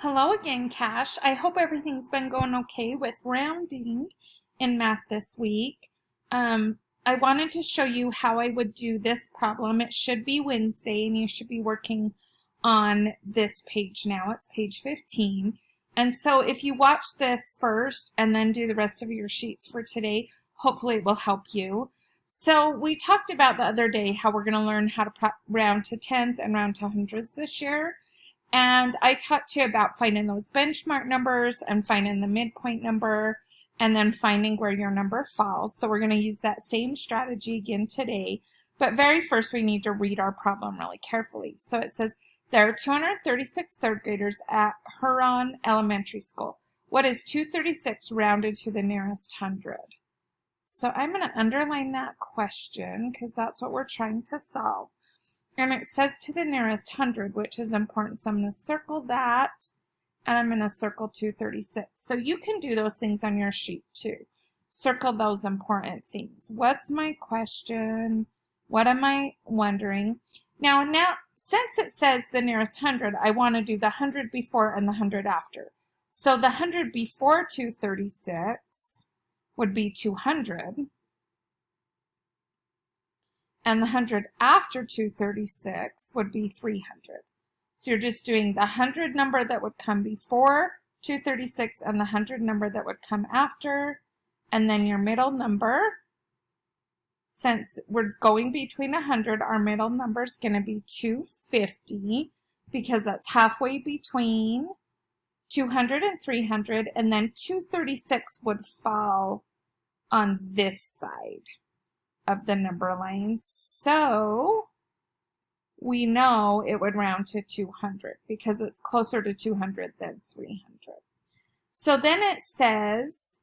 Hello again, Cash. I hope everything's been going okay with rounding in math this week. I wanted to show you how I would do this problem. It should be Wednesday, and you should be working on this page now. It's page 15. And so if you watch this first and then do the rest of your sheets for today, hopefully it will help you. So we talked about the other day how we're going to learn how to round to tens and round to hundreds this year. And I talked to you about finding those benchmark numbers and finding the midpoint number and then finding where your number falls. So we're going to use that same strategy again today. But very first, we need to read our problem really carefully. So it says, there are 236 third graders at Huron Elementary School. What is 236 rounded to the nearest hundred? So I'm going to underline that question because that's what we're trying to solve. And it says to the nearest hundred, which is important. So I'm going to circle that, and I'm going to circle 236. So you can do those things on your sheet too. Circle those important things. What's my question? What am I wondering? Now, since it says the nearest hundred, I want to do the 100 before and the 100 after. So the 100 before 236 would be 200. And the 100 after 236 would be 300. So you're just doing the 100 number that would come before 236 and the 100 number that would come after, and then your middle number. Since we're going between 100, our middle number is going to be 250 because that's halfway between 200 and 300, and then 236 would fall on this side of the number line, so we know it would round to 200 because it's closer to 200 than 300. So then it says,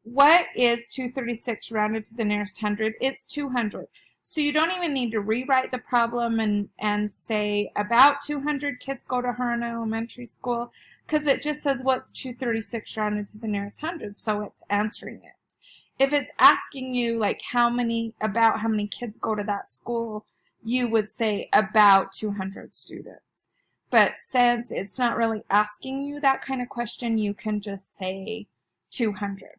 what is 236 rounded to the nearest hundred? It's 200. So you don't even need to rewrite the problem and say about 200 kids go to Huron Elementary School, because it just says what's 236 rounded to the nearest hundred, so it's answering it. If it's asking you like how many kids go to that school, you would say about 200 students. But since it's not really asking you that kind of question, you can just say 200.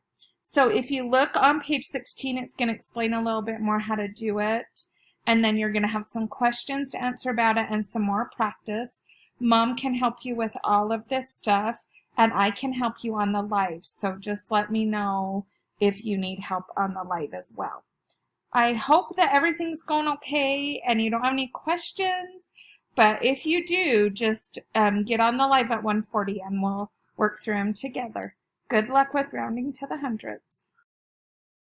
So if you look on page 16, it's going to explain a little bit more how to do it. And then you're going to have some questions to answer about it and some more practice. Mom can help you with all of this stuff, and I can help you on the live. So just let me know if you need help on the live as well. I hope that everything's going okay and you don't have any questions, but if you do, just get on the live at 1:40 and we'll work through them together. Good luck with rounding to the hundreds.